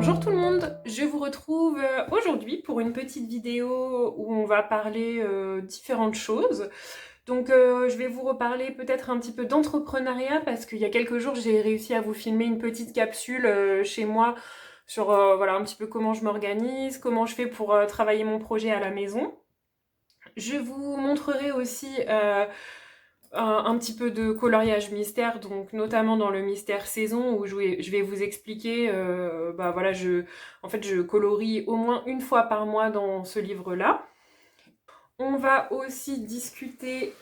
Bonjour tout le monde, je vous retrouve aujourd'hui pour une petite vidéo où on va parler différentes choses. Donc je vais vous reparler peut-être un petit peu d'entrepreneuriat parce qu'il y a quelques jours j'ai réussi à vous filmer une petite capsule chez moi sur voilà, un petit peu comment je m'organise, comment je fais pour travailler mon projet à la maison. Je vous montrerai aussi un petit peu de coloriage mystère, donc notamment dans le mystère saison où je vais vous expliquer, bah voilà, en fait je colorie au moins une fois par mois dans ce livre-là. On va aussi discuter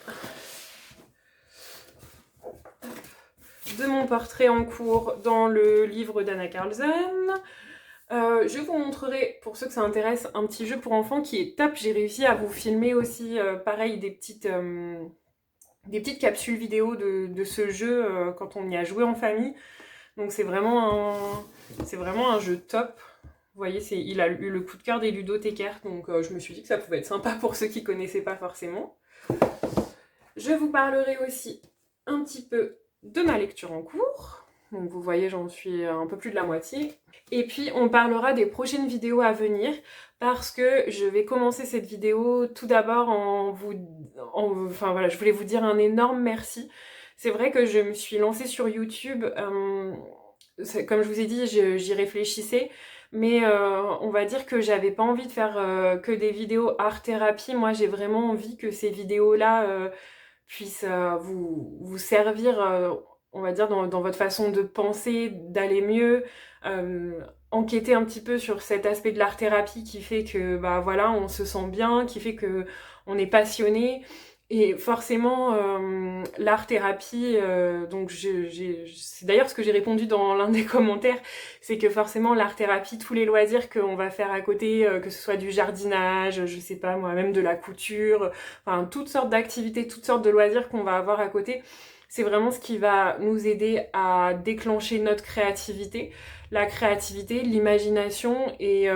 de mon portrait en cours dans le livre d'Anna Carlsen. Je vous montrerai, pour ceux que ça intéresse, un petit jeu pour enfants qui est top. J'ai réussi à vous filmer aussi, pareil, des petites capsules vidéo de ce jeu quand on y a joué en famille. Donc c'est vraiment un jeu top. Vous voyez, il a eu le coup de cœur des ludothécaires, donc je me suis dit que ça pouvait être sympa pour ceux qui connaissaient pas forcément. Je vous parlerai aussi un petit peu de ma lecture en cours. Donc vous voyez, j'en suis un peu plus de la moitié. Et puis on parlera des prochaines vidéos à venir parce que je vais commencer cette vidéo tout d'abord enfin voilà, je voulais vous dire un énorme merci. C'est vrai que je me suis lancée sur YouTube, comme je vous ai dit, j'y réfléchissais, mais on va dire que j'avais pas envie de faire que des vidéos art thérapie. Moi j'ai vraiment envie que ces vidéos-là puisse vous servir, on va dire, dans votre façon de penser, d'aller mieux, enquêter un petit peu sur cet aspect de l'art-thérapie qui fait que, bah voilà, on se sent bien, qui fait que on est passionné. Et forcément, l'art-thérapie, donc c'est d'ailleurs ce que j'ai répondu dans l'un des commentaires, c'est que forcément l'art-thérapie, tous les loisirs qu'on va faire à côté, que ce soit du jardinage, je sais pas moi, même de la couture, enfin toutes sortes d'activités, toutes sortes de loisirs qu'on va avoir à côté, c'est vraiment ce qui va nous aider à déclencher notre créativité, la créativité, l'imagination et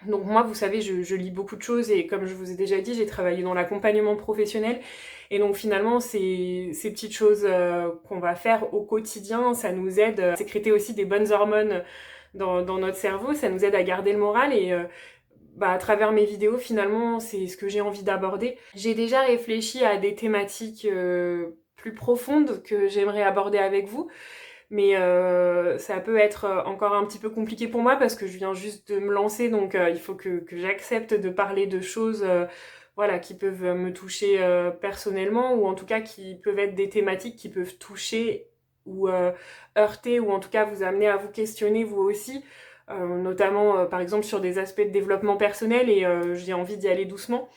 donc moi, vous savez, je lis beaucoup de choses et comme je vous ai déjà dit, j'ai travaillé dans l'accompagnement professionnel et donc finalement, ces petites choses qu'on va faire au quotidien, ça nous aide à sécréter aussi des bonnes hormones dans notre cerveau, ça nous aide à garder le moral et bah, à travers mes vidéos, finalement, c'est ce que j'ai envie d'aborder. J'ai déjà réfléchi à des thématiques plus profondes que j'aimerais aborder avec vous. Mais ça peut être encore un petit peu compliqué pour moi parce que je viens juste de me lancer, donc il faut que j'accepte de parler de choses voilà, qui peuvent me toucher personnellement ou en tout cas qui peuvent être des thématiques qui peuvent toucher ou heurter ou en tout cas vous amener à vous questionner vous aussi, notamment par exemple sur des aspects de développement personnel et j'ai envie d'y aller doucement.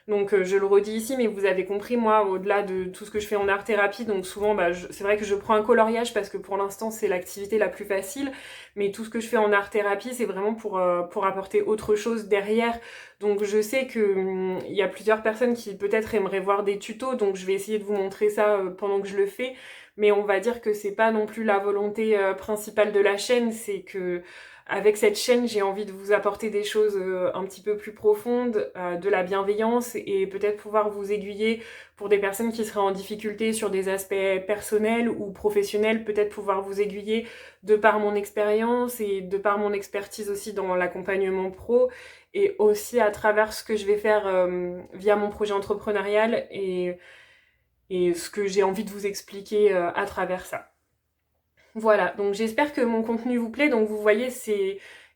Donc je le redis ici, mais vous avez compris, moi, au-delà de tout ce que je fais en art-thérapie, donc souvent, bah, c'est vrai que je prends un coloriage parce que pour l'instant, c'est l'activité la plus facile, mais tout ce que je fais en art-thérapie, c'est vraiment pour apporter autre chose derrière. Donc je sais que il y a plusieurs personnes qui peut-être aimeraient voir des tutos, donc je vais essayer de vous montrer ça pendant que je le fais, mais on va dire que c'est pas non plus la volonté principale de la chaîne, c'est que avec cette chaîne, j'ai envie de vous apporter des choses un petit peu plus profondes, de la bienveillance et peut-être pouvoir vous aiguiller pour des personnes qui seraient en difficulté sur des aspects personnels ou professionnels, peut-être pouvoir vous aiguiller de par mon expérience et de par mon expertise aussi dans l'accompagnement pro et aussi à travers ce que je vais faire via mon projet entrepreneurial et ce que j'ai envie de vous expliquer à travers ça. Voilà, donc j'espère que mon contenu vous plaît. Donc vous voyez,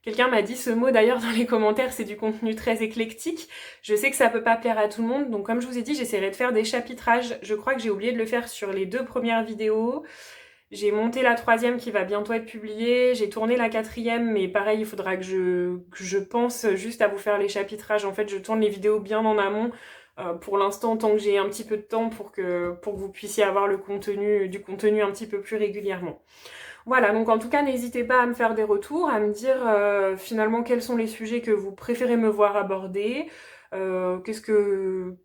quelqu'un m'a dit ce mot d'ailleurs dans les commentaires, c'est du contenu très éclectique. Je sais que ça peut pas plaire à tout le monde, donc comme je vous ai dit, j'essaierai de faire des chapitrages. Je crois que j'ai oublié de le faire sur les 2 premières vidéos. J'ai monté la 3e qui va bientôt être publiée, j'ai tourné la 4e, mais pareil, il faudra que je pense juste à vous faire les chapitrages. En fait, je tourne les vidéos bien en amont. Pour l'instant, tant que j'ai un petit peu de temps pour que vous puissiez avoir du contenu un petit peu plus régulièrement. Voilà, donc en tout cas, n'hésitez pas à me faire des retours, à me dire finalement quels sont les sujets que vous préférez me voir aborder, qu'est-ce que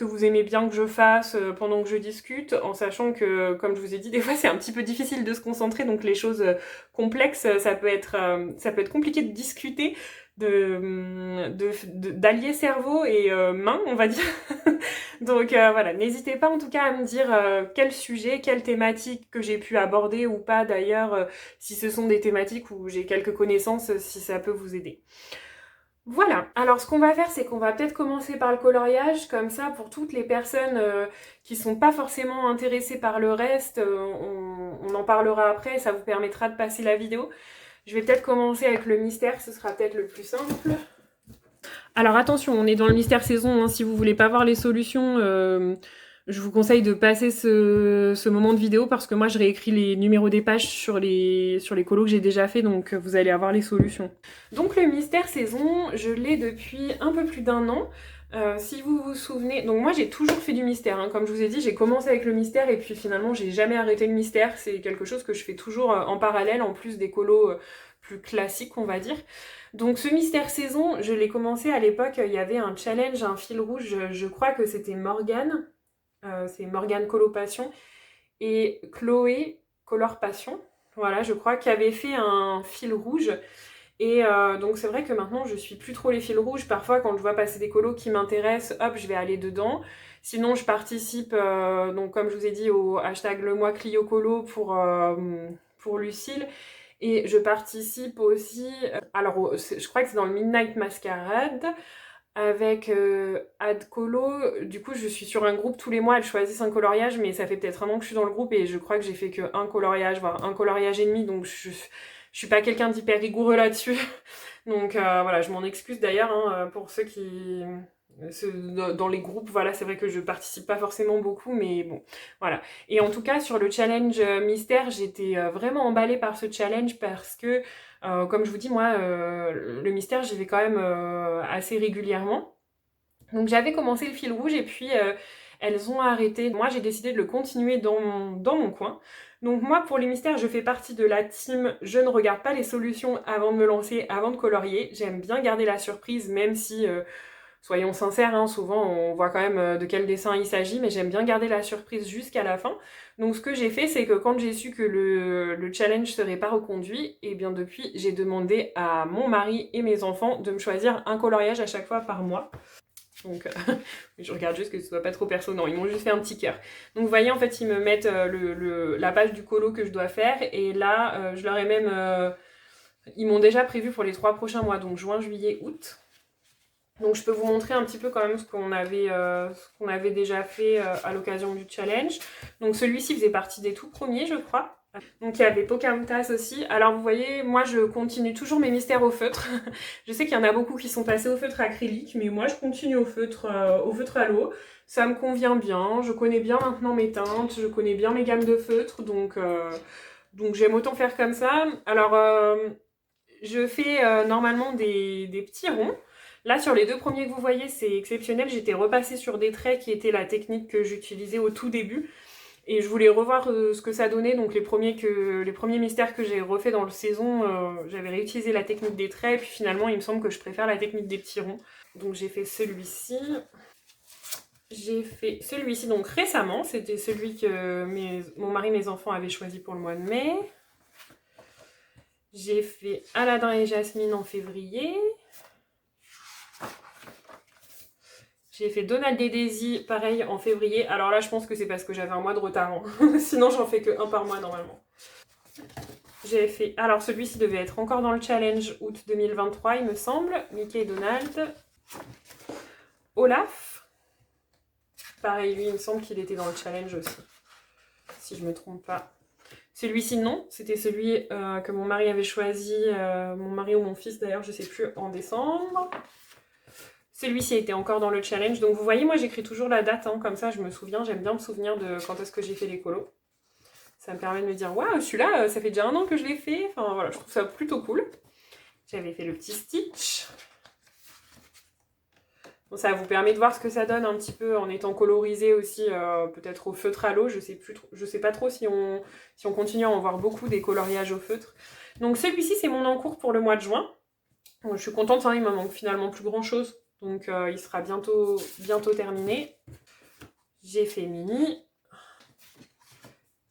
vous aimez bien que je fasse pendant que je discute, en sachant que, comme je vous ai dit, des fois c'est un petit peu difficile de se concentrer, donc les choses complexes, ça peut être compliqué de discuter d'allier cerveau et main, on va dire. Donc voilà, n'hésitez pas en tout cas à me dire quel sujet, quelle thématique que j'ai pu aborder ou pas d'ailleurs, si ce sont des thématiques où j'ai quelques connaissances, si ça peut vous aider. Voilà, alors ce qu'on va faire, c'est qu'on va peut-être commencer par le coloriage, comme ça pour toutes les personnes qui sont pas forcément intéressées par le reste, on en parlera après, ça vous permettra de passer la vidéo. Je vais peut-être commencer avec le mystère, ce sera peut-être le plus simple. Alors attention, on est dans le mystère saison, hein, si vous voulez pas voir les solutions, je vous conseille de passer ce moment de vidéo parce que moi je réécris les numéros des pages sur les colos que j'ai déjà fait, donc vous allez avoir les solutions. Donc le mystère saison, je l'ai depuis un peu plus d'1 an. Si vous vous souvenez, donc moi j'ai toujours fait du mystère, hein. Comme je vous ai dit, j'ai commencé avec le mystère et puis finalement j'ai jamais arrêté le mystère, c'est quelque chose que je fais toujours en parallèle, en plus des colos plus classiques on va dire. Donc ce mystère saison, je l'ai commencé à l'époque, il y avait un challenge, un fil rouge, je crois que c'était Morgane, c'est Morgane Colopassion, et Chloé Color Passion, voilà, je crois, qui avait fait un fil rouge. Et donc c'est vrai que maintenant je suis plus trop les fils rouges, parfois quand je vois passer des colos qui m'intéressent, hop, je vais aller dedans. Sinon je participe, donc comme je vous ai dit, au hashtag le mois Clio Colo pour Lucille. Et je participe aussi, alors je crois que c'est dans le Midnight Masquerade, avec Ad Colo. Du coup je suis sur un groupe tous les mois, elles choisissent un coloriage, mais ça fait peut-être 1 an que je suis dans le groupe et je crois que j'ai fait que un coloriage, voire un coloriage et demi, donc je suis pas quelqu'un d'hyper rigoureux là-dessus. Donc voilà, je m'en excuse d'ailleurs hein, pour ceux qui... dans les groupes, voilà, c'est vrai que je participe pas forcément beaucoup, mais bon, voilà. Et en tout cas, sur le challenge mystère, j'étais vraiment emballée par ce challenge parce que, comme je vous dis, moi, le mystère, j'y vais quand même assez régulièrement. Donc j'avais commencé le fil rouge et puis elles ont arrêté. Moi, j'ai décidé de le continuer dans mon coin. Donc moi, pour les mystères, je fais partie de la team je ne regarde pas les solutions avant de me lancer, avant de colorier. J'aime bien garder la surprise, même si... soyons sincères, hein, souvent on voit quand même de quel dessin il s'agit, mais j'aime bien garder la surprise jusqu'à la fin. Donc ce que j'ai fait, c'est que quand j'ai su que le challenge serait pas reconduit, et bien depuis, j'ai demandé à mon mari et mes enfants de me choisir un coloriage à chaque fois par mois. Donc je regarde juste que ce soit pas trop perso, non, ils m'ont juste fait un petit cœur. Donc vous voyez, en fait, ils me mettent la page du colo que je dois faire, et là, je leur ai même... ils m'ont déjà prévu pour les 3 prochains mois, donc juin, juillet, août. Donc je peux vous montrer un petit peu quand même ce qu'on avait déjà fait à l'occasion du challenge. Donc celui-ci faisait partie des tout premiers, je crois. Donc il y avait Pocahontas aussi. Alors vous voyez, moi je continue toujours mes mystères au feutre. Je sais qu'il y en a beaucoup qui sont passés au feutre acrylique, mais moi je continue au feutre à l'eau. Ça me convient bien, je connais bien maintenant mes teintes, je connais bien mes gammes de feutres, donc j'aime autant faire comme ça. Alors je fais normalement des petits ronds. Là, sur les 2 premiers que vous voyez, c'est exceptionnel. J'étais repassée sur des traits qui étaient la technique que j'utilisais au tout début. Et je voulais revoir ce que ça donnait. Donc les premiers mystères que j'ai refait dans le saison, j'avais réutilisé la technique des traits. Et puis finalement, il me semble que je préfère la technique des petits ronds. Donc j'ai fait celui-ci. J'ai fait celui-ci donc récemment. C'était celui que mon mari et mes enfants avaient choisi pour le mois de mai. J'ai fait Aladdin et Jasmine en février. J'ai fait Donald et Daisy, pareil, en février. Alors là, je pense que c'est parce que j'avais un mois de retard. Hein. Sinon, j'en fais que 1 par mois, normalement. J'ai fait... Alors, celui-ci devait être encore dans le challenge août 2023, il me semble. Mickey et Donald. Olaf. Pareil, lui, il me semble qu'il était dans le challenge aussi. Si je me trompe pas. Celui-ci, non. C'était celui que mon mari avait choisi. Mon mari ou mon fils, d'ailleurs, je sais plus, en décembre. Celui-ci était encore dans le challenge. Donc vous voyez, moi j'écris toujours la date, hein, comme ça je me souviens. J'aime bien me souvenir de quand est-ce que j'ai fait les colos. Ça me permet de me dire, waouh, celui-là, ça fait déjà 1 an que je l'ai fait. Enfin voilà, je trouve ça plutôt cool. J'avais fait le petit Stitch. Bon, ça vous permet de voir ce que ça donne un petit peu en étant colorisé aussi, peut-être au feutre à l'eau. Je sais pas trop si on continue à en voir beaucoup des coloriages au feutre. Donc celui-ci, c'est mon encours pour le mois de juin. Bon, je suis contente, hein, il me manque finalement plus grand-chose. Donc il sera bientôt terminé. J'ai fait Minnie.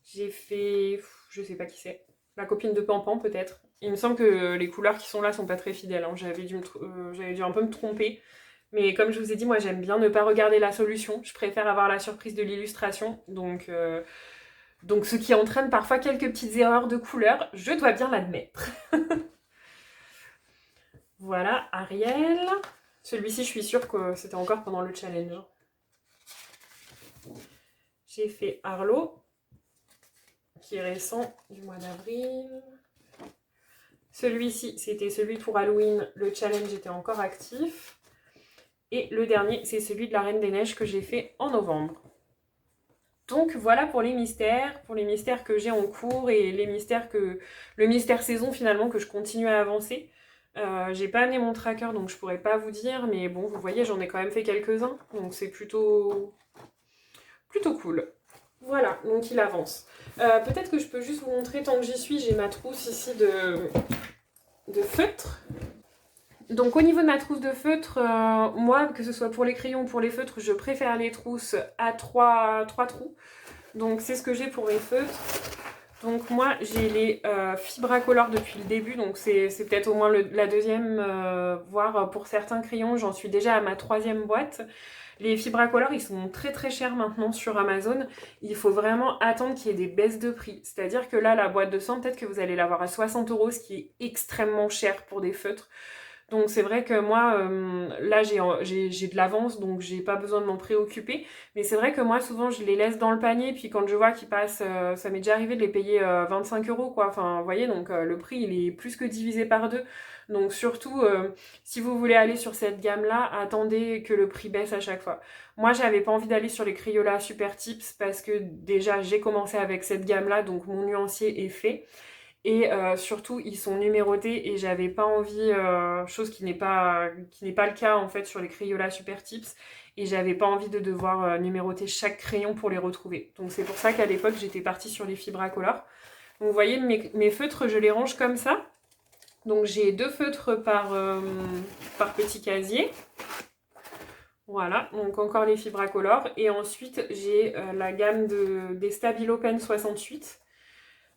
J'ai fait... je sais pas qui c'est. La copine de Pampan peut-être. Il me semble que les couleurs qui sont là sont pas très fidèles, hein. J'avais dû un peu me tromper. Mais comme je vous ai dit, moi j'aime bien ne pas regarder la solution. Je préfère avoir la surprise de l'illustration. Donc ce qui entraîne parfois quelques petites erreurs de couleur, je dois bien l'admettre. Voilà, Ariel. Celui-ci, je suis sûre que c'était encore pendant le challenge. J'ai fait Arlo, qui est récent, du mois d'avril. Celui-ci, c'était celui pour Halloween. Le challenge était encore actif. Et le dernier, c'est celui de la Reine des Neiges que j'ai fait en novembre. Donc voilà pour les mystères que j'ai en cours et le mystère saison finalement que je continue à avancer. J'ai pas amené mon tracker donc je pourrais pas vous dire, mais bon, vous voyez, j'en ai quand même fait quelques-uns, donc c'est plutôt cool. Voilà, donc il avance. Peut-être que je peux juste vous montrer, tant que j'y suis, j'ai ma trousse ici de feutres. Donc au niveau de ma trousse de feutres, moi, que ce soit pour les crayons ou pour les feutres, je préfère les trousses à 3 trous. Donc c'est ce que j'ai pour mes feutres. Donc moi j'ai les Fibracolor depuis le début, donc c'est peut-être au moins la deuxième, voire pour certains crayons, j'en suis déjà à ma 3e boîte. Les Fibracolor, ils sont très très chers maintenant sur Amazon. Il faut vraiment attendre qu'il y ait des baisses de prix. C'est-à-dire que là, la boîte de 100, peut-être que vous allez l'avoir à 60 €, ce qui est extrêmement cher pour des feutres. Donc c'est vrai que moi, là j'ai de l'avance, donc j'ai pas besoin de m'en préoccuper. Mais c'est vrai que moi, souvent, je les laisse dans le panier, puis quand je vois qu'ils passent, ça m'est déjà arrivé de les payer 25 € quoi. Enfin, vous voyez, donc le prix, il est plus que divisé par deux. Donc surtout, si vous voulez aller sur cette gamme-là, attendez que le prix baisse à chaque fois. Moi, j'avais pas envie d'aller sur les Crayola Super Tips parce que déjà, j'ai commencé avec cette gamme-là, donc mon nuancier est fait. Et surtout, ils sont numérotés et j'avais pas envie, chose qui n'est pas le cas en fait sur les Crayola Super Tips, et j'avais pas envie de devoir numéroter chaque crayon pour les retrouver. Donc c'est pour ça qu'à l'époque, j'étais partie sur les Fibracolor. Donc vous voyez, mes feutres, je les range comme ça. Donc j'ai 2 feutres par petit casier. Voilà, donc encore les Fibracolor. Et ensuite, j'ai la gamme des Stabilo Pen 68.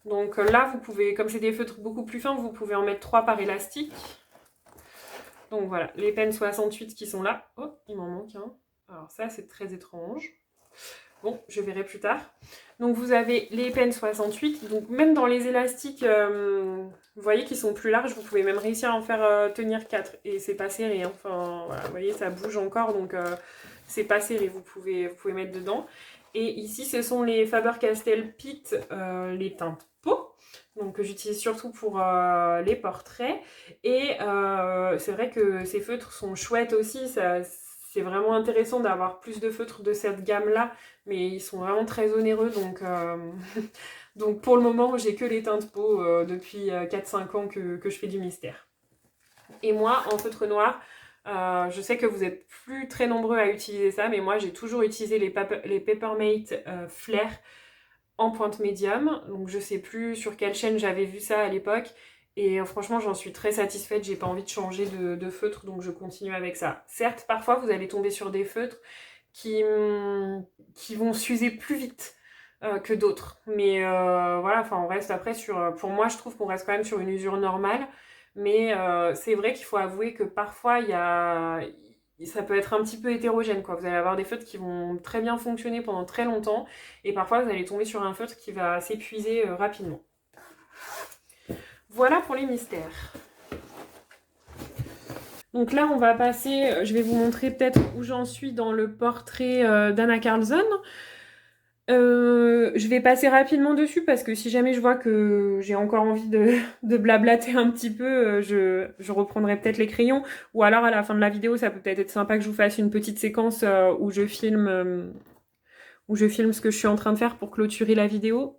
Donc là, vous pouvez, comme c'est des feutres beaucoup plus fins, vous pouvez en mettre 3 par élastique. Donc voilà, les pennes 68 qui sont là. Oh, il m'en manque un. Alors ça, c'est très étrange. Bon, je verrai plus tard. Donc vous avez les pennes 68. Donc même dans les élastiques, vous voyez qu'ils sont plus larges. Vous pouvez même réussir à en faire tenir 4. Et c'est pas serré. Hein. Enfin, voilà, vous voyez, ça bouge encore. Donc c'est pas serré. Vous pouvez mettre dedans. Et ici, ce sont les Faber-Castell Pitt, les teintes peau. Donc que j'utilise surtout pour les portraits. Et c'est vrai que ces feutres sont chouettes aussi. C'est vraiment intéressant d'avoir plus de feutres de cette gamme-là. Mais ils sont vraiment très onéreux. Donc, donc pour le moment, j'ai que les teintes peau depuis 4-5 ans que je fais du mystère. Et moi, en feutre noir, je sais que vous êtes plus très nombreux à utiliser ça, mais moi j'ai toujours utilisé les Papermate Flair en pointe médium. Donc je sais plus sur quelle chaîne j'avais vu ça à l'époque. Et franchement, j'en suis très satisfaite. J'ai pas envie de changer de feutre, donc je continue avec ça. Certes, parfois vous allez tomber sur des feutres qui vont s'user plus vite que d'autres. Mais voilà, enfin on reste après sur... Pour moi, je trouve qu'on reste quand même sur une usure normale. Mais c'est vrai qu'il faut avouer que parfois, ça peut être un petit peu hétérogène, quoi. Vous allez avoir des feutres qui vont très bien fonctionner pendant très longtemps, et parfois vous allez tomber sur un feutre qui va s'épuiser rapidement. Voilà pour les mystères. Donc là, on va passer, je vais vous montrer peut-être où j'en suis dans le portrait d'Anna Karlsson. Je vais passer rapidement dessus parce que si jamais je vois que j'ai encore envie de blablater un petit peu, je reprendrai peut-être les crayons. Ou alors à la fin de la vidéo, ça peut peut-être être sympa que je vous fasse une petite séquence où je filme ce que je suis en train de faire pour clôturer la vidéo.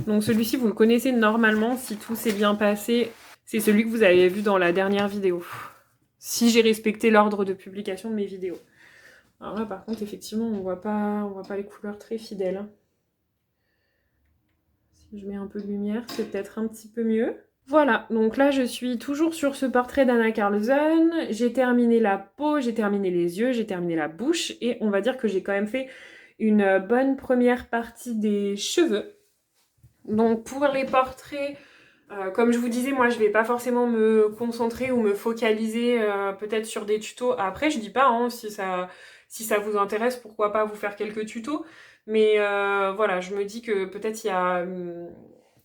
Donc celui-ci, vous le connaissez normalement, si tout s'est bien passé. C'est celui que vous avez vu dans la dernière vidéo. Si j'ai respecté l'ordre de publication de mes vidéos. Alors là, par contre, effectivement, on voit pas les couleurs très fidèles. Si je mets un peu de lumière, c'est peut-être un petit peu mieux. Voilà, donc là, je suis toujours sur ce portrait d'Anna Karlsson. J'ai terminé la peau, j'ai terminé les yeux, j'ai terminé la bouche. Et on va dire que j'ai quand même fait une bonne première partie des cheveux. Donc pour les portraits, Comme je vous disais, moi je vais pas forcément me concentrer ou me focaliser peut-être sur des tutos. Après, je dis pas, hein, si ça vous intéresse, pourquoi pas vous faire quelques tutos. Mais voilà, je me dis que peut-être il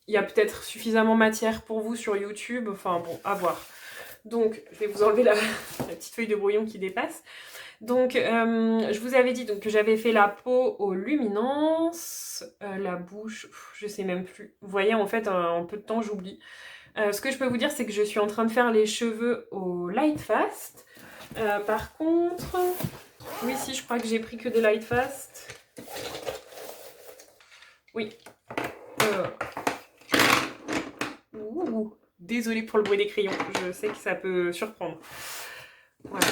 y a peut-être suffisamment matière pour vous sur YouTube. Enfin bon, à voir. Donc, je vais vous enlever la petite feuille de brouillon qui dépasse. Donc, je vous avais dit donc, que j'avais fait la peau aux luminances, la bouche, je sais même plus. Vous voyez, en fait, en peu de temps, j'oublie. Ce que je peux vous dire, c'est que je suis en train de faire les cheveux au Light Fast. Par contre, oui, si, je crois que j'ai pris que des Light Fast. Oui. Désolée pour le bruit des crayons, je sais que ça peut surprendre. Voilà.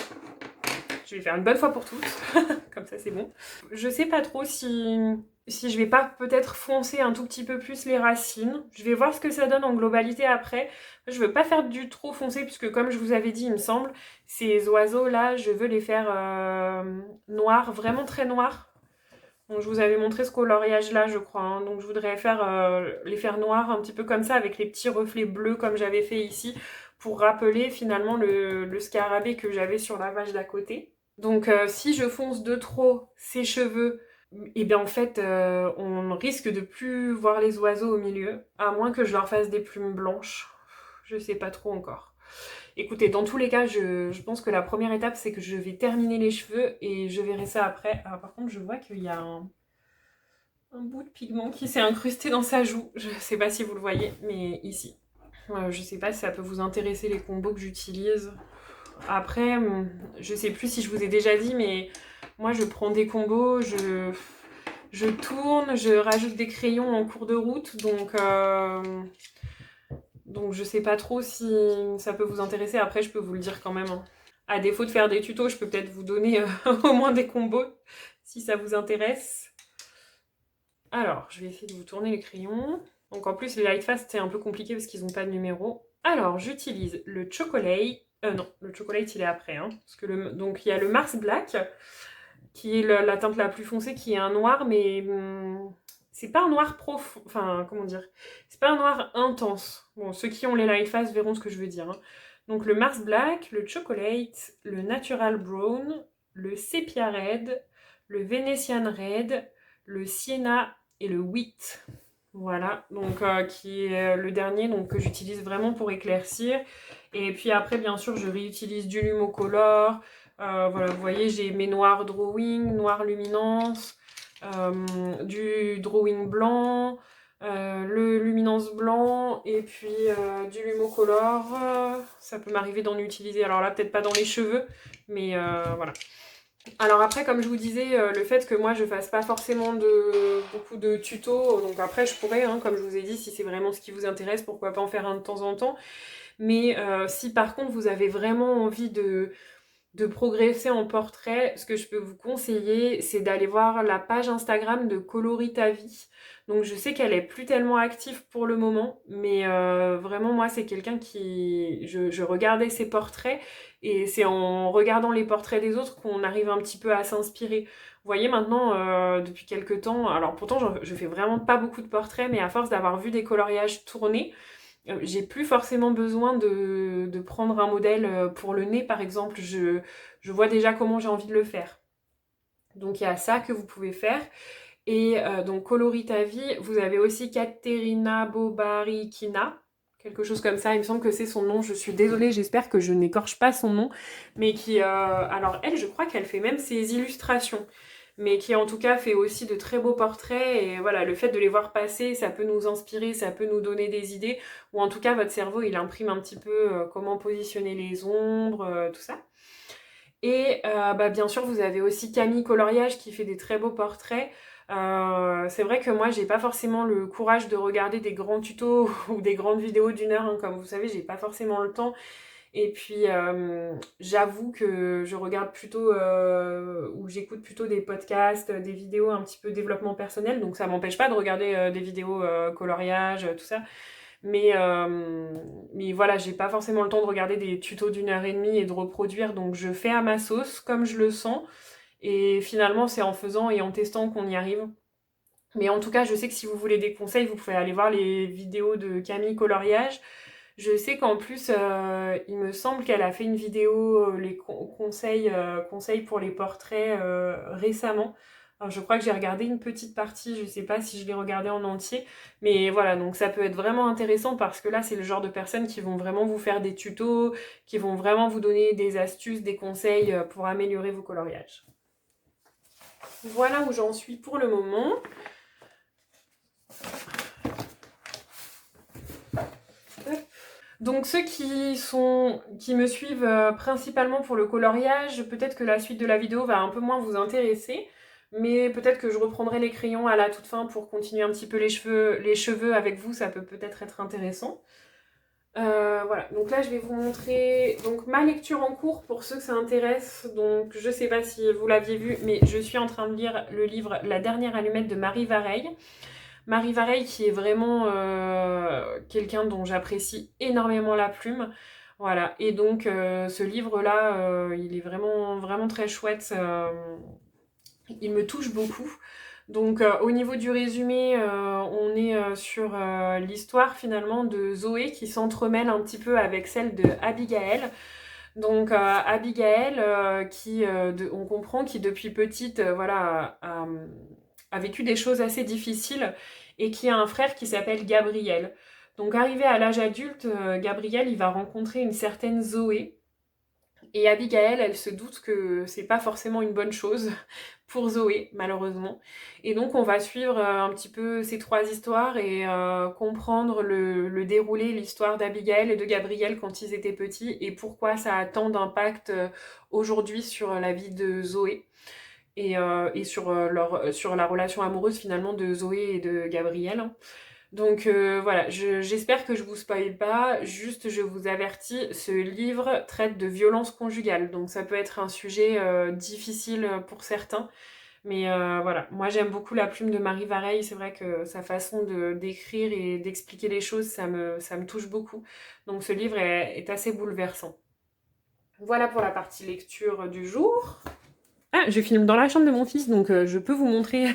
Je vais faire une bonne fois pour toutes, comme ça c'est bon. Je sais pas trop si je vais pas peut-être foncer un tout petit peu plus les racines. Je vais voir ce que ça donne en globalité après. Je veux pas faire du trop foncé puisque comme je vous avais dit, il me semble, ces oiseaux là, je veux les faire noirs, vraiment très noirs. Donc je vous avais montré ce coloriage là je crois, hein. Donc je voudrais les faire noirs un petit peu comme ça avec les petits reflets bleus comme j'avais fait ici pour rappeler finalement le scarabée que j'avais sur la vache d'à côté. Donc si je fonce de trop ces cheveux, et bien en fait on risque de plus voir les oiseaux au milieu, à moins que je leur fasse des plumes blanches. Je sais pas trop encore. Écoutez, dans tous les cas, je pense que la première étape c'est que je vais terminer les cheveux et je verrai ça après. Alors par contre je vois qu'il y a un bout de pigment qui s'est incrusté dans sa joue. Je sais pas si vous le voyez, mais ici. Je sais pas si ça peut vous intéresser les combos que j'utilise. Après, je sais plus si je vous ai déjà dit, mais moi je prends des combos, je tourne, je rajoute des crayons en cours de route, donc je sais pas trop si ça peut vous intéresser. Après, je peux vous le dire quand même, hein. À défaut de faire des tutos, je peux peut-être vous donner au moins des combos si ça vous intéresse. Alors, je vais essayer de vous tourner les crayons. Donc en plus, les Light Fast, c'est un peu compliqué parce qu'ils n'ont pas de numéro. Alors, j'utilise le Chocolate. Non, le Chocolate, il est après. Hein, parce que donc, il y a le Mars Black, qui est la teinte la plus foncée, qui est un noir, mais c'est pas un noir profond. Enfin, comment dire? C'est pas un noir intense. Bon, ceux qui ont les Light Fast verront ce que je veux dire. Hein. Donc, le Mars Black, le Chocolate, le Natural Brown, le Sepia Red, le Venetian Red, le Sienna et le Wheat. Voilà, donc qui est le dernier donc, que j'utilise vraiment pour éclaircir. Et puis après, bien sûr, je réutilise du Lumocolor. Voilà, vous voyez, j'ai mes noirs drawing, noir luminance, du drawing blanc, le luminance blanc, et puis du Lumocolor. Ça peut m'arriver d'en utiliser, alors là, peut-être pas dans les cheveux, mais voilà. Alors après, comme je vous disais, le fait que moi je fasse pas forcément beaucoup de tutos, donc après je pourrais, hein, comme je vous ai dit, si c'est vraiment ce qui vous intéresse, pourquoi pas en faire un de temps en temps. Mais si par contre vous avez vraiment envie de progresser en portrait, ce que je peux vous conseiller, c'est d'aller voir la page Instagram de Coloris ta vie. Donc je sais qu'elle est plus tellement active pour le moment, mais vraiment moi c'est quelqu'un qui... Je regardais ses portraits et c'est en regardant les portraits des autres qu'on arrive un petit peu à s'inspirer. Vous voyez maintenant, depuis quelques temps, alors pourtant je fais vraiment pas beaucoup de portraits, mais à force d'avoir vu des coloriages tournés, j'ai plus forcément besoin de prendre un modèle pour le nez par exemple, je vois déjà comment j'ai envie de le faire. Donc il y a ça que vous pouvez faire. Et donc Coloris ta vie, vous avez aussi Caterina Bobarikina, quelque chose comme ça, il me semble que c'est son nom, je suis désolée, j'espère que je n'écorche pas son nom, mais qui, alors elle, je crois qu'elle fait même ses illustrations, mais qui en tout cas fait aussi de très beaux portraits, et voilà, le fait de les voir passer, ça peut nous inspirer, ça peut nous donner des idées, ou en tout cas votre cerveau, il imprime un petit peu comment positionner les ombres, tout ça. Et bien sûr, vous avez aussi Camille Coloriage qui fait des très beaux portraits. C'est vrai que moi, j'ai pas forcément le courage de regarder des grands tutos ou des grandes vidéos d'une heure. Hein. Comme vous savez, j'ai pas forcément le temps. Et puis, j'avoue que je regarde plutôt ou j'écoute plutôt des podcasts, des vidéos un petit peu développement personnel. Donc, ça m'empêche pas de regarder des vidéos coloriage, tout ça. Mais voilà, j'ai pas forcément le temps de regarder des tutos d'1 heure et demie et de reproduire, donc je fais à ma sauce, comme je le sens, et finalement c'est en faisant et en testant qu'on y arrive. Mais en tout cas, je sais que si vous voulez des conseils, vous pouvez aller voir les vidéos de Camille Coloriage. Je sais qu'en plus, il me semble qu'elle a fait une vidéo, les conseils pour les portraits récemment. Alors, je crois que j'ai regardé une petite partie, je sais pas si je l'ai regardé en entier. Mais voilà, donc ça peut être vraiment intéressant parce que là, c'est le genre de personnes qui vont vraiment vous faire des tutos, qui vont vraiment vous donner des astuces, des conseils pour améliorer vos coloriages. Voilà où j'en suis pour le moment. Donc ceux qui me suivent principalement pour le coloriage, peut-être que la suite de la vidéo va un peu moins vous intéresser, mais peut-être que je reprendrai les crayons à la toute fin pour continuer un petit peu les cheveux avec vous, ça peut peut-être être intéressant. Voilà, donc là je vais vous montrer donc, ma lecture en cours pour ceux que ça intéresse. Donc je sais pas si vous l'aviez vu, mais je suis en train de lire le livre La dernière allumette de Marie Vareille. Marie Vareille qui est vraiment quelqu'un dont j'apprécie énormément la plume. Voilà, et donc ce livre-là, il est vraiment, vraiment très chouette. Il me touche beaucoup. Donc au niveau du résumé, on est sur l'histoire finalement de Zoé qui s'entremêle un petit peu avec celle de Abigail. Donc Abigail, on comprend, qui depuis petite voilà, a vécu des choses assez difficiles et qui a un frère qui s'appelle Gabriel. Donc arrivé à l'âge adulte, Gabriel il va rencontrer une certaine Zoé. Et Abigail, elle se doute que c'est pas forcément une bonne chose pour Zoé, malheureusement. Et donc on va suivre un petit peu ces trois histoires et comprendre le déroulé, l'histoire d'Abigail et de Gabriel quand ils étaient petits et pourquoi ça a tant d'impact aujourd'hui sur la vie de Zoé et sur la relation amoureuse finalement de Zoé et de Gabriel. Donc voilà, j'espère que je vous spoil pas, juste je vous avertis, ce livre traite de violence conjugale, donc ça peut être un sujet difficile pour certains, mais voilà, moi j'aime beaucoup la plume de Marie Vareille, c'est vrai que sa façon d'écrire et d'expliquer les choses, ça me touche beaucoup, donc ce livre est assez bouleversant. Voilà pour la partie lecture du jour. Ah, je filme dans la chambre de mon fils, donc je peux vous montrer...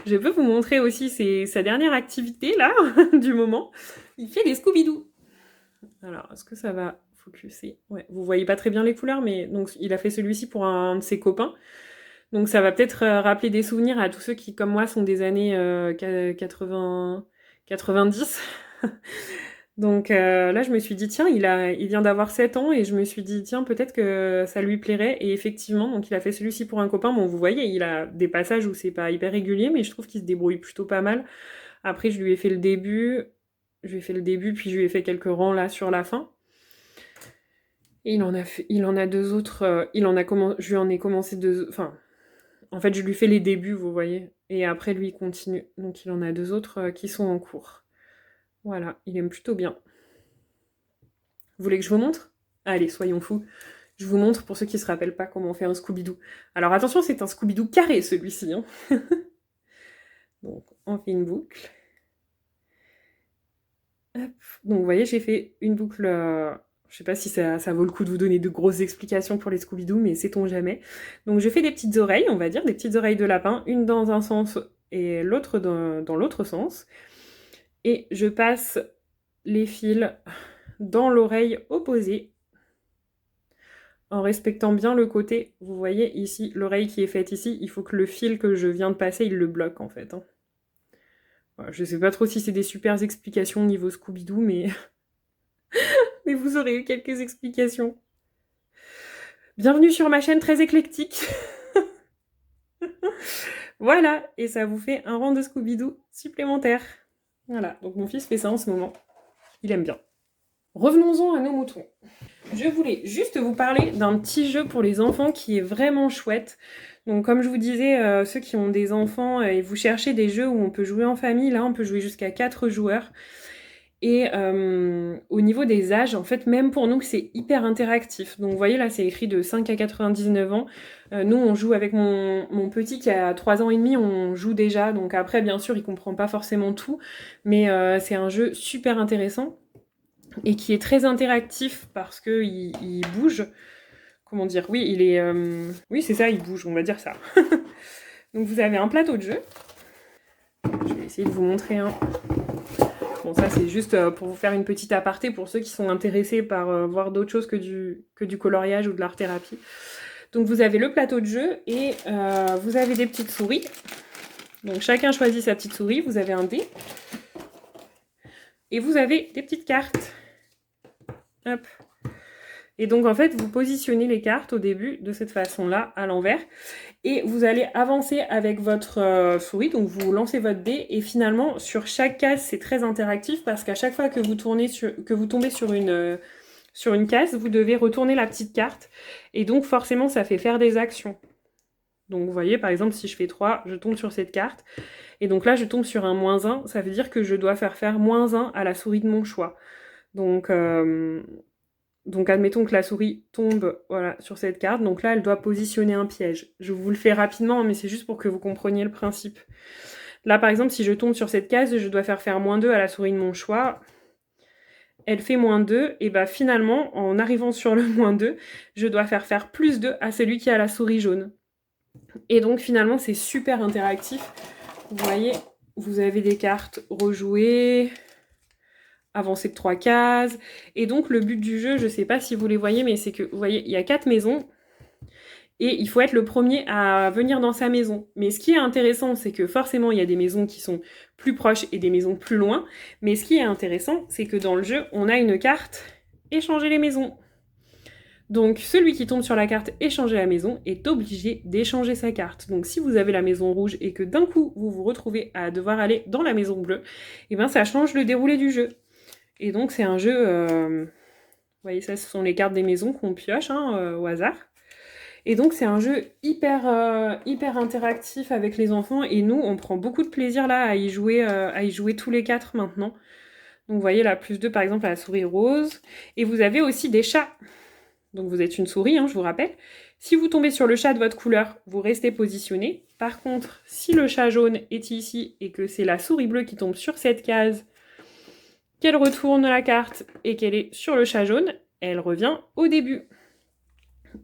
Je peux vous montrer aussi sa dernière activité, là, du moment. Il fait des Scooby-Doo. Alors, est-ce que ça va focuser? Ouais, vous voyez pas très bien les couleurs, mais donc il a fait celui-ci pour un de ses copains. Donc ça va peut-être rappeler des souvenirs à tous ceux qui, comme moi, sont des années 80, 90. Donc là, je me suis dit, tiens, il vient d'avoir 7 ans, et je me suis dit, tiens, peut-être que ça lui plairait. Et effectivement, donc il a fait celui-ci pour un copain. Bon, vous voyez, il a des passages où c'est pas hyper régulier, mais je trouve qu'il se débrouille plutôt pas mal. Après, je lui ai fait le début, puis je lui ai fait quelques rangs là sur la fin. Et il en a deux autres, je lui en ai commencé deux, enfin, en fait, je lui fais les débuts, vous voyez. Et après, lui, il continue. Donc il en a deux autres qui sont en cours. Voilà, il aime plutôt bien. Vous voulez que je vous montre? Allez, soyons fous. Je vous montre pour ceux qui ne se rappellent pas comment on fait un Scooby-Doo. Alors attention, c'est un Scooby-Doo carré celui-ci. Hein. Donc on fait une boucle. Hop. Donc vous voyez, j'ai fait une boucle... Je sais pas si ça vaut le coup de vous donner de grosses explications pour les Scooby-Doo, mais sait-on jamais. Donc je fais des petites oreilles, on va dire, des petites oreilles de lapin, une dans un sens et l'autre dans l'autre sens. Et je passe les fils dans l'oreille opposée, en respectant bien le côté. Vous voyez ici, l'oreille qui est faite ici, il faut que le fil que je viens de passer, il le bloque en fait. Hein. Voilà, je sais pas trop si c'est des super explications niveau Scooby-Doo, mais... mais vous aurez eu quelques explications. Bienvenue sur ma chaîne très éclectique. Voilà, et ça vous fait un rang de Scooby-Doo supplémentaire. Voilà, donc mon fils fait ça en ce moment. Il aime bien. Revenons-en à nos moutons. Je voulais juste vous parler d'un petit jeu pour les enfants qui est vraiment chouette. Donc comme je vous disais, ceux qui ont des enfants et vous cherchez des jeux où on peut jouer en famille, là on peut jouer jusqu'à 4 joueurs. Et au niveau des âges, en fait, même pour nous, c'est hyper interactif. Donc vous voyez, là, c'est écrit de 5 à 99 ans. Nous, on joue avec mon petit qui a 3 ans et demi, on joue déjà. Donc après, bien sûr, il comprend pas forcément tout. Mais c'est un jeu super intéressant et qui est très interactif parce qu'il bouge. Comment dire? Oui, il est... Oui, c'est ça, il bouge, on va dire ça. Donc vous avez un plateau de jeu. Je vais essayer de vous montrer un. Bon, ça c'est juste pour vous faire une petite aparté pour ceux qui sont intéressés par voir d'autres choses que du coloriage ou de l'art-thérapie. Donc vous avez le plateau de jeu et vous avez des petites souris. Donc chacun choisit sa petite souris, vous avez un dé. Et vous avez des petites cartes. Hop. Et donc en fait, vous positionnez les cartes au début de cette façon-là, à l'envers. Et vous allez avancer avec votre souris, donc vous lancez votre dé. Et finalement, sur chaque case, c'est très interactif parce qu'à chaque fois que vous tombez sur une case, vous devez retourner la petite carte. Et donc forcément, ça fait faire des actions. Donc vous voyez, par exemple, si je fais 3, je tombe sur cette carte. Et donc là, je tombe sur un -1. Ça veut dire que je dois faire -1 à la souris de mon choix. Donc admettons que la souris tombe voilà, sur cette carte. Donc là, elle doit positionner un piège. Je vous le fais rapidement, mais c'est juste pour que vous compreniez le principe. Là, par exemple, si je tombe sur cette case, je dois faire -2 à la souris de mon choix. Elle fait -2. Et bah finalement, en arrivant sur le -2, je dois faire +2 à celui qui a la souris jaune. Et donc finalement, c'est super interactif. Vous voyez, vous avez des cartes rejouées, avancer de 3 cases. Et donc le but du jeu, je sais pas si vous les voyez, mais c'est que, vous voyez, il y a 4 maisons. Et il faut être le premier à venir dans sa maison. Mais ce qui est intéressant, c'est que forcément, il y a des maisons qui sont plus proches et des maisons plus loin. Mais ce qui est intéressant, c'est que dans le jeu, on a une carte « Échanger les maisons ». Donc celui qui tombe sur la carte « Échanger la maison » est obligé d'échanger sa carte. Donc si vous avez la maison rouge et que d'un coup, vous vous retrouvez à devoir aller dans la maison bleue, et ben ça change le déroulé du jeu. Et donc c'est un jeu... vous voyez, ça, ce sont les cartes des maisons qu'on pioche au hasard. Et donc c'est un jeu hyper interactif avec les enfants et nous on prend beaucoup de plaisir là à y jouer tous les 4 maintenant. Donc vous voyez là +2 par exemple à la souris rose. Et vous avez aussi des chats. Donc vous êtes une souris, je vous rappelle. Si vous tombez sur le chat de votre couleur, vous restez positionné. Par contre, si le chat jaune est ici et que c'est la souris bleue qui tombe sur cette case, qu'elle retourne la carte et qu'elle est sur le chat jaune, elle revient au début.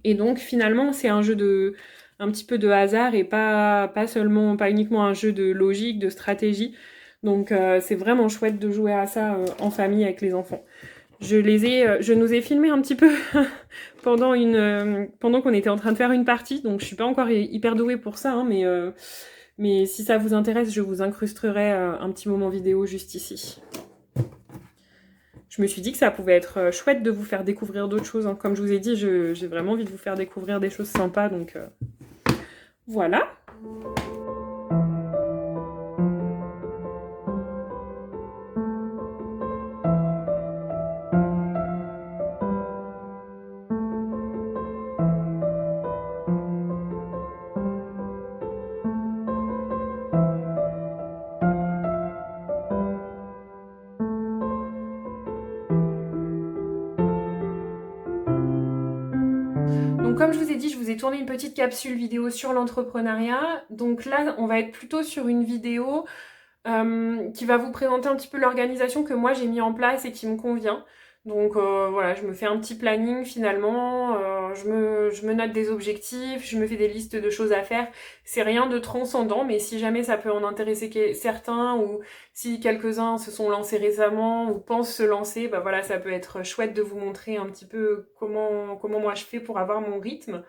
Et donc finalement c'est un jeu un petit peu de hasard et pas uniquement un jeu de logique, de stratégie. Donc c'est vraiment chouette de jouer à ça en famille avec les enfants. Je nous ai filmé un petit peu pendant qu'on était en train de faire une partie, donc je suis pas encore hyper douée pour ça, mais si ça vous intéresse, je vous incrusterai un petit moment vidéo juste ici. Je me suis dit que ça pouvait être chouette de vous faire découvrir d'autres choses. Comme je vous ai dit, j'ai vraiment envie de vous faire découvrir des choses sympas, donc voilà. Donc comme je vous ai dit, je vous ai tourné une petite capsule vidéo sur l'entrepreneuriat. Donc là, on va être plutôt sur une vidéo qui va vous présenter un petit peu l'organisation que moi j'ai mis en place et qui me convient. Donc voilà, je me fais un petit planning finalement, je me note des objectifs, je me fais des listes de choses à faire. C'est rien de transcendant, mais si jamais ça peut en intéresser certains ou si quelques-uns se sont lancés récemment ou pensent se lancer, bah voilà, ça peut être chouette de vous montrer un petit peu comment moi je fais pour avoir mon rythme.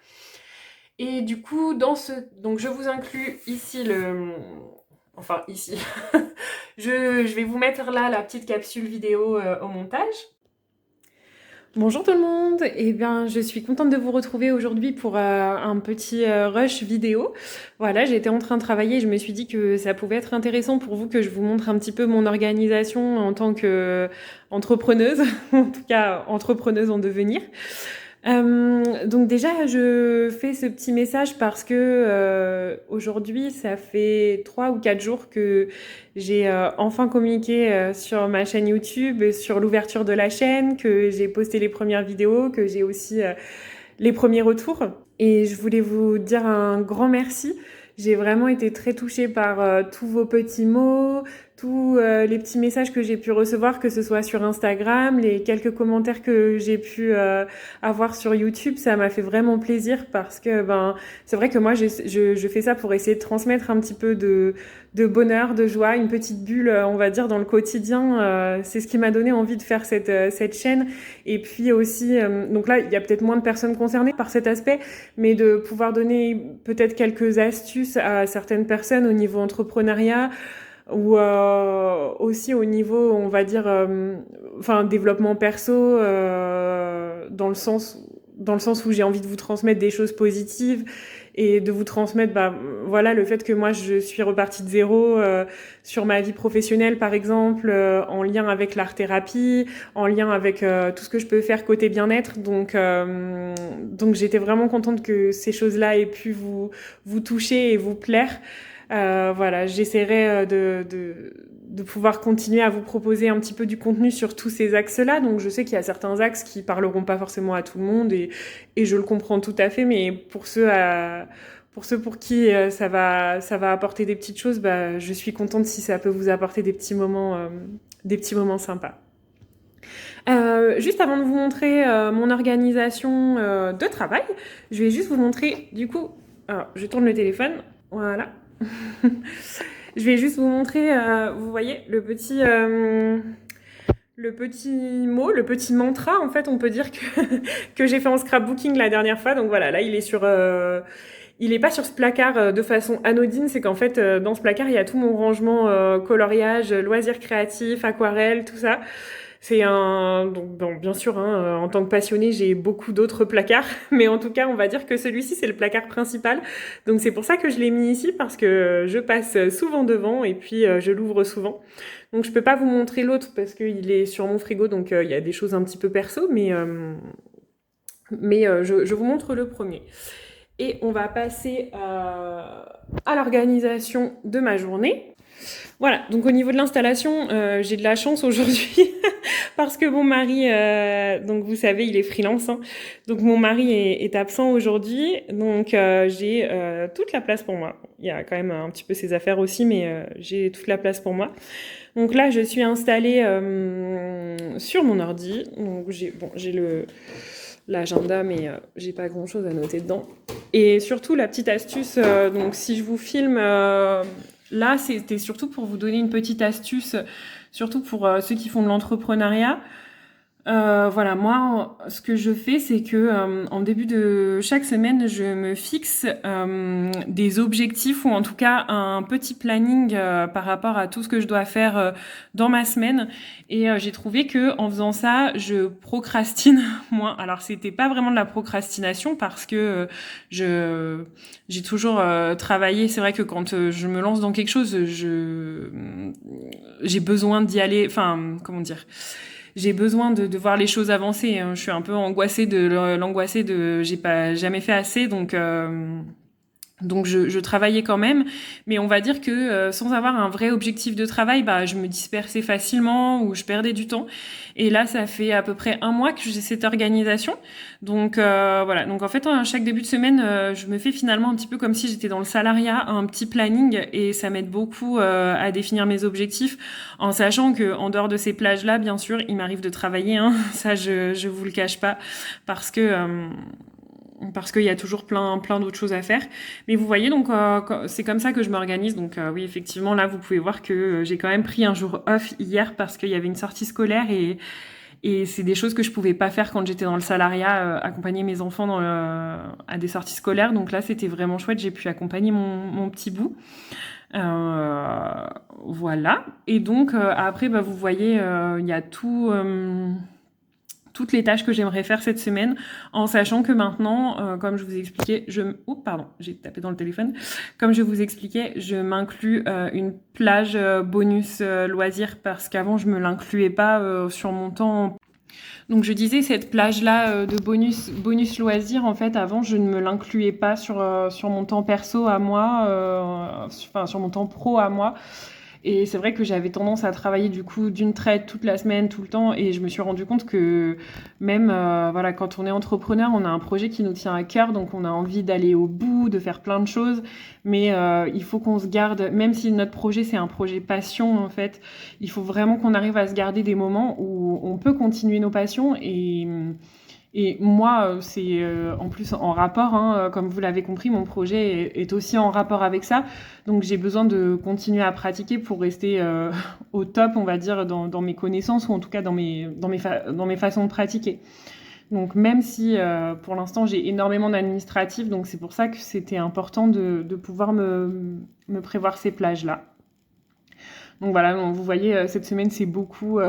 Et du coup, donc je vous inclus ici Enfin, ici. je vais vous mettre là la petite capsule vidéo au montage. Bonjour tout le monde, eh bien je suis contente de vous retrouver aujourd'hui pour un petit rush vidéo. Voilà, j'étais en train de travailler, je me suis dit que ça pouvait être intéressant pour vous que je vous montre un petit peu mon organisation en tant qu'entrepreneuse, en tout cas entrepreneuse en devenir. Donc déjà, je fais ce petit message parce que aujourd'hui, ça fait 3 ou 4 jours que j'ai enfin communiqué sur ma chaîne YouTube, sur l'ouverture de la chaîne, que j'ai posté les premières vidéos, que j'ai aussi les premiers retours. Et je voulais vous dire un grand merci. J'ai vraiment été très touchée par tous vos petits mots, tous les petits messages que j'ai pu recevoir, que ce soit sur Instagram, les quelques commentaires que j'ai pu avoir sur YouTube, ça m'a fait vraiment plaisir parce que c'est vrai que moi je fais ça pour essayer de transmettre un petit peu de bonheur, de joie, une petite bulle, on va dire, dans le quotidien. C'est ce qui m'a donné envie de faire cette chaîne. Et puis aussi, donc là, il y a peut-être moins de personnes concernées par cet aspect, mais de pouvoir donner peut-être quelques astuces à certaines personnes au niveau entrepreneuriat, ou aussi au niveau, on va dire, développement perso, dans le sens où j'ai envie de vous transmettre des choses positives et de vous transmettre voilà, le fait que moi je suis repartie de zéro sur ma vie professionnelle, par exemple, en lien avec l'art-thérapie, en lien avec tout ce que je peux faire côté bien-être. Donc j'étais vraiment contente que ces choses-là aient pu vous toucher et vous plaire. Voilà, j'essaierai de pouvoir continuer à vous proposer un petit peu du contenu sur tous ces axes-là. Donc je sais qu'il y a certains axes qui parleront pas forcément à tout le monde et je le comprends tout à fait, mais pour ceux pour qui ça va apporter des petites choses, je suis contente si ça peut vous apporter des petits moments sympas. Juste avant de vous montrer mon organisation de travail, je vais juste vous montrer, du coup, alors je tourne le téléphone, voilà. Je vais juste vous montrer, vous voyez, le petit mot, le petit mantra, en fait, on peut dire que j'ai fait en scrapbooking la dernière fois. Donc voilà, là, il est pas sur ce placard de façon anodine, c'est qu'en fait, dans ce placard, il y a tout mon rangement coloriage, loisirs créatifs, aquarelle, tout ça. C'est donc bien sûr, en tant que passionnée, j'ai beaucoup d'autres placards, mais en tout cas, on va dire que celui-ci, c'est le placard principal. Donc c'est pour ça que je l'ai mis ici, parce que je passe souvent devant et puis je l'ouvre souvent. Donc je peux pas vous montrer l'autre parce qu'il est sur mon frigo, donc il y a des choses un petit peu perso, mais je vous montre le premier. Et on va passer à l'organisation de ma journée. Voilà, donc au niveau de l'installation, j'ai de la chance aujourd'hui parce que mon mari, donc vous savez, il est freelance, hein, donc mon mari est absent aujourd'hui, donc j'ai toute la place pour moi. Il y a quand même un petit peu ses affaires aussi, mais j'ai toute la place pour moi. Donc là, je suis installée sur mon ordi, donc j'ai l'agenda, mais j'ai pas grand chose à noter dedans. Et surtout, la petite astuce, donc si je vous filme... Là, c'était surtout pour vous donner une petite astuce, surtout pour ceux qui font de l'entrepreneuriat. Voilà, moi, ce que je fais, c'est que en début de chaque semaine, je me fixe des objectifs ou en tout cas un petit planning par rapport à tout ce que je dois faire dans ma semaine. Et j'ai trouvé que en faisant ça, je procrastine moins. Alors, c'était pas vraiment de la procrastination parce que j'ai toujours travaillé. C'est vrai que quand je me lance dans quelque chose, j'ai besoin d'y aller. Enfin, comment dire ? J'ai besoin de voir les choses avancer. Je suis un peu angoissée de j'ai pas jamais fait assez, donc je travaillais quand même, mais on va dire que sans avoir un vrai objectif de travail, je me dispersais facilement ou je perdais du temps. Et là, ça fait à peu près 1 mois que j'ai cette organisation. Donc voilà. Donc en fait, à chaque début de semaine, je me fais finalement un petit peu comme si j'étais dans le salariat, un petit planning, et ça m'aide beaucoup à définir mes objectifs, en sachant que en dehors de ces plages-là, bien sûr, il m'arrive de travailler. Hein, ça, je vous le cache pas, parce qu'il y a toujours plein d'autres choses à faire. Mais vous voyez, donc c'est comme ça que je m'organise. Donc oui, effectivement, là, vous pouvez voir que j'ai quand même pris un jour off hier parce qu'il y avait une sortie scolaire et c'est des choses que je pouvais pas faire quand j'étais dans le salariat, accompagner mes enfants à des sorties scolaires. Donc là, c'était vraiment chouette. J'ai pu accompagner mon petit bout. Voilà. Et donc après, vous voyez, il y a toutes les tâches que j'aimerais faire cette semaine, en sachant que maintenant, comme je vous expliquais, j'ai tapé dans le téléphone. Comme je vous expliquais, je m'inclus une plage bonus loisir, parce qu'avant je me l'incluais pas sur mon temps. Donc je disais, cette plage-là de bonus loisir, en fait, avant je ne me l'incluais pas sur mon temps perso à moi, sur mon temps pro à moi. Et c'est vrai que j'avais tendance à travailler du coup d'une traite toute la semaine, tout le temps, et je me suis rendu compte que même voilà, quand on est entrepreneur, on a un projet qui nous tient à cœur, donc on a envie d'aller au bout, de faire plein de choses, mais il faut qu'on se garde, même si notre projet c'est un projet passion en fait, il faut vraiment qu'on arrive à se garder des moments où on peut continuer nos passions et moi, c'est en plus en rapport, hein, comme vous l'avez compris, mon projet est aussi en rapport avec ça. Donc j'ai besoin de continuer à pratiquer pour rester au top, on va dire, dans mes connaissances ou en tout cas dans mes façons de pratiquer. Donc même si pour l'instant j'ai énormément d'administratifs, donc c'est pour ça que c'était important de pouvoir me prévoir ces plages-là. Donc voilà, vous voyez, cette semaine, c'est beaucoup,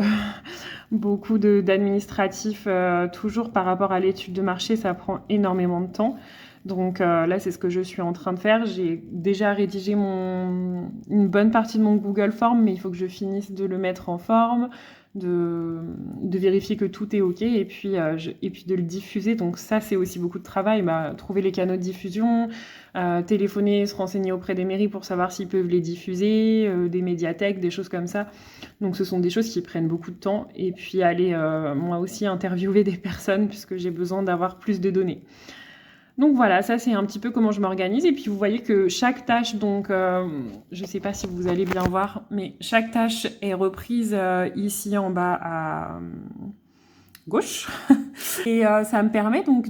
beaucoup d'administratifs. Toujours par rapport à l'étude de marché, ça prend énormément de temps. Donc là, c'est ce que je suis en train de faire. J'ai déjà rédigé une bonne partie de mon Google Form, mais il faut que je finisse de le mettre en forme, de vérifier que tout est OK et puis de le diffuser. Donc ça, c'est aussi beaucoup de travail. Trouver les canaux de diffusion, téléphoner, se renseigner auprès des mairies pour savoir s'ils peuvent les diffuser, des médiathèques, des choses comme ça. Donc ce sont des choses qui prennent beaucoup de temps. Et puis aller, moi aussi, interviewer des personnes puisque j'ai besoin d'avoir plus de données. Donc voilà, ça c'est un petit peu comment je m'organise. Et puis vous voyez que chaque tâche, donc je ne sais pas si vous allez bien voir, mais chaque tâche est reprise ici en bas à gauche. Et ça me permet donc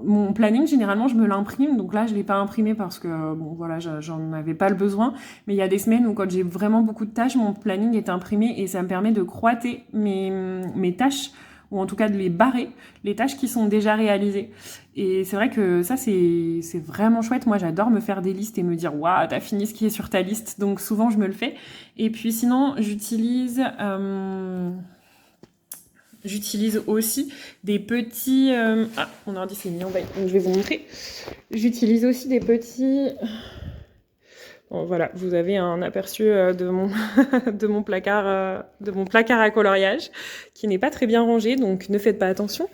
mon planning, généralement je me l'imprime. Donc là je ne l'ai pas imprimé parce que bon voilà, j'en avais pas le besoin. Mais il y a des semaines où quand j'ai vraiment beaucoup de tâches, mon planning est imprimé et ça me permet de croiter mes tâches, ou en tout cas de les barrer, les tâches qui sont déjà réalisées. Et c'est vrai que ça, c'est vraiment chouette. Moi, j'adore me faire des listes et me dire « Waouh, t'as fini ce qui est sur ta liste ». Donc souvent, je me le fais. Et puis sinon, j'utilise aussi des petits... Ah, mon ordi s'est mis en veille, donc je vais vous montrer. J'utilise aussi des petits... Bon, voilà, vous avez un aperçu de mon placard à coloriage qui n'est pas très bien rangé, donc ne faites pas attention.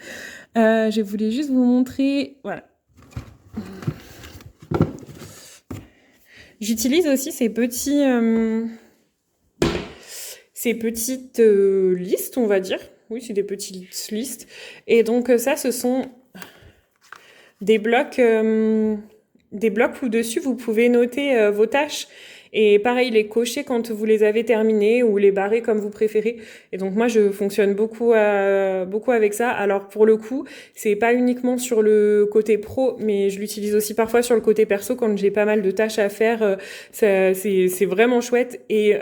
Je voulais juste vous montrer, voilà. J'utilise aussi ces petites listes, on va dire. Oui, c'est des petites listes. Et donc ça, ce sont des blocs où dessus vous pouvez noter vos tâches et pareil les cocher quand vous les avez terminées ou les barrer comme vous préférez. Et donc moi je fonctionne beaucoup avec ça. Alors pour le coup, c'est pas uniquement sur le côté pro, mais je l'utilise aussi parfois sur le côté perso quand j'ai pas mal de tâches à faire. C'est vraiment chouette et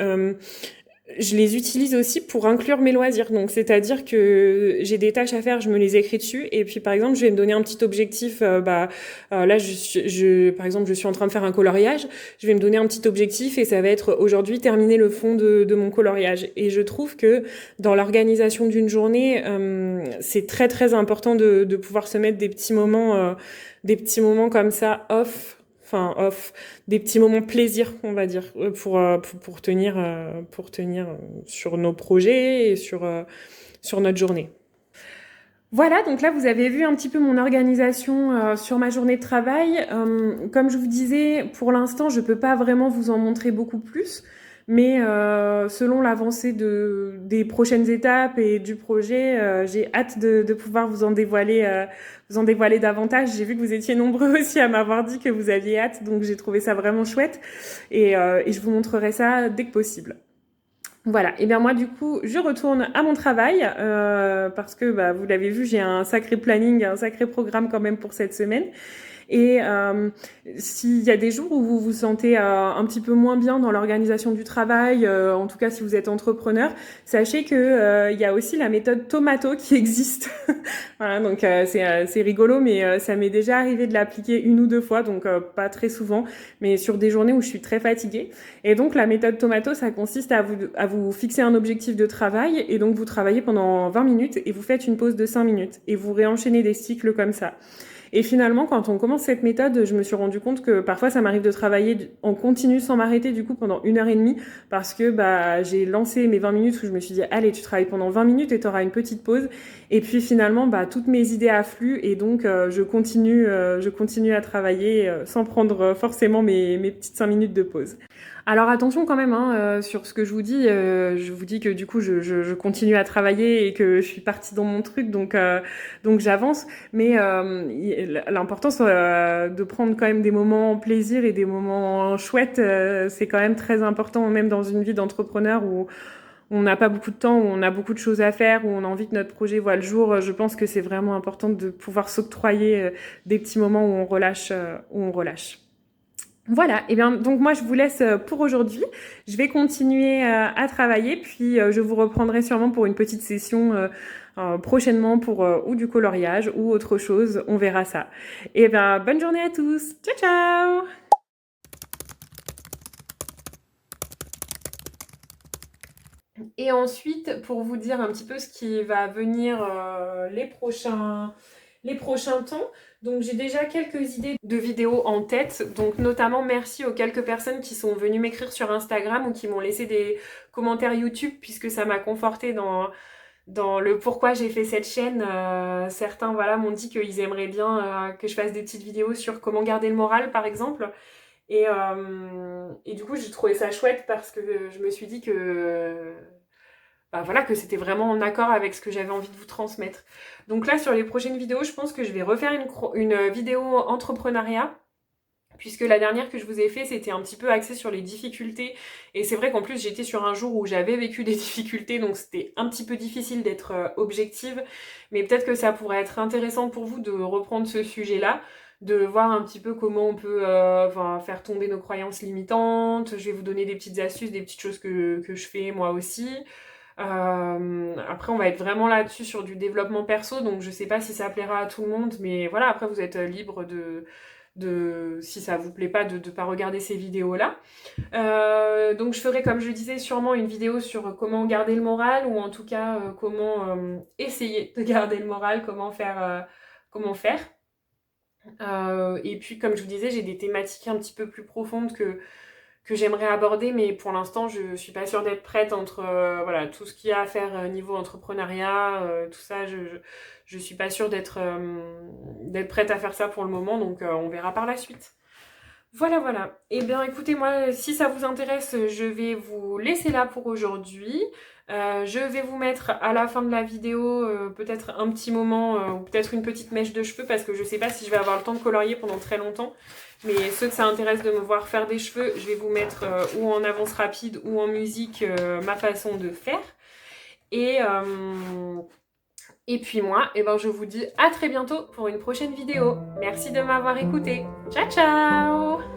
je les utilise aussi pour inclure mes loisirs. Donc, c'est-à-dire que j'ai des tâches à faire, je me les écris dessus. Et puis, par exemple, je vais me donner un petit objectif. Là, par exemple, je suis en train de faire un coloriage. Je vais me donner un petit objectif et ça va être aujourd'hui terminer le fond de mon coloriage. Et je trouve que dans l'organisation d'une journée, c'est très, très important de pouvoir se mettre des petits moments comme ça off. Des petits moments plaisir, on va dire, pour tenir sur nos projets et sur notre journée. Voilà, donc là vous avez vu un petit peu mon organisation sur ma journée de travail. Comme je vous disais, pour l'instant je peux pas vraiment vous en montrer beaucoup plus, mais selon l'avancée des prochaines étapes et du projet, j'ai hâte de pouvoir vous en dévoiler davantage. J'ai vu que vous étiez nombreux aussi à m'avoir dit que vous aviez hâte, donc j'ai trouvé ça vraiment chouette et je vous montrerai ça dès que possible. Voilà, et bien moi du coup je retourne à mon travail parce que vous l'avez vu, j'ai un sacré planning, un sacré programme quand même pour cette semaine. Et s'il y a des jours où vous vous sentez un petit peu moins bien dans l'organisation du travail, en tout cas si vous êtes entrepreneur, sachez que il y a aussi la méthode Tomato qui existe. Voilà, donc c'est rigolo, mais ça m'est déjà arrivé de l'appliquer une ou deux fois, donc pas très souvent, mais sur des journées où je suis très fatiguée. Et donc la méthode Tomato, ça consiste à vous fixer un objectif de travail, et donc vous travaillez pendant 20 minutes et vous faites une pause de 5 minutes et vous réenchaînez des cycles comme ça. Et finalement, quand on commence cette méthode, je me suis rendu compte que parfois ça m'arrive de travailler en continu sans m'arrêter du coup pendant 1h30 parce que j'ai lancé mes 20 minutes où je me suis dit allez, tu travailles pendant 20 minutes et tu auras une petite pause. Et puis finalement, toutes mes idées affluent et donc je continue à travailler sans prendre forcément mes petites 5 minutes de pause. Alors attention quand même hein, sur ce que je vous dis que du coup je continue à travailler et que je suis partie dans mon truc, donc j'avance, mais l'importance de prendre quand même des moments plaisir et des moments chouettes, c'est quand même très important, même dans une vie d'entrepreneur où on n'a pas beaucoup de temps, où on a beaucoup de choses à faire, où on a envie que notre projet voit le jour. Je pense que c'est vraiment important de pouvoir s'octroyer des petits moments où on relâche, Voilà, et bien donc moi je vous laisse pour aujourd'hui. Je vais continuer à travailler, puis je vous reprendrai sûrement pour une petite session prochainement pour ou du coloriage ou autre chose, on verra ça. Et bien bonne journée à tous, ciao ciao. Et ensuite, pour vous dire un petit peu ce qui va venir les prochains temps, donc j'ai déjà quelques idées de vidéos en tête, donc notamment merci aux quelques personnes qui sont venues m'écrire sur Instagram ou qui m'ont laissé des commentaires YouTube, puisque ça m'a conforté dans le pourquoi j'ai fait cette chaîne. Certains voilà, m'ont dit qu'ils aimeraient bien que je fasse des petites vidéos sur comment garder le moral par exemple. Et du coup j'ai trouvé ça chouette parce que je me suis dit que bah voilà, que c'était vraiment en accord avec ce que j'avais envie de vous transmettre. Donc là, sur les prochaines vidéos, je pense que je vais refaire une vidéo entrepreneuriat, puisque la dernière que je vous ai fait, c'était un petit peu axé sur les difficultés. Et c'est vrai qu'en plus, j'étais sur un jour où j'avais vécu des difficultés, donc c'était un petit peu difficile d'être objective. Mais peut-être que ça pourrait être intéressant pour vous de reprendre ce sujet-là, de voir un petit peu comment on peut faire tomber nos croyances limitantes. Je vais vous donner des petites astuces, des petites choses que je fais moi aussi. Après on va être vraiment là-dessus sur du développement perso, donc je sais pas si ça plaira à tout le monde, mais voilà, après vous êtes libre de si ça vous plaît pas, de pas regarder ces vidéos là. Donc je ferai, comme je disais, sûrement une vidéo sur comment garder le moral, ou en tout cas comment essayer de garder le moral, comment faire. Et puis comme je vous disais, j'ai des thématiques un petit peu plus profondes que j'aimerais aborder, mais pour l'instant je suis pas sûre d'être prête entre voilà, tout ce qu'il y a à faire niveau entrepreneuriat, tout ça, je suis pas sûre d'être prête à faire ça pour le moment, donc on verra par la suite. Voilà, voilà. Eh bien, écoutez, moi, si ça vous intéresse, je vais vous laisser là pour aujourd'hui. Je vais vous mettre à la fin de la vidéo peut-être un petit moment ou peut-être une petite mèche de cheveux, parce que je sais pas si je vais avoir le temps de colorier pendant très longtemps. Mais ceux que ça intéresse de me voir faire des cheveux, je vais vous mettre ou en avance rapide ou en musique ma façon de faire. Et, euh, et puis moi, eh ben, je vous dis à très bientôt pour une prochaine vidéo. Merci de m'avoir écouté. Ciao, ciao!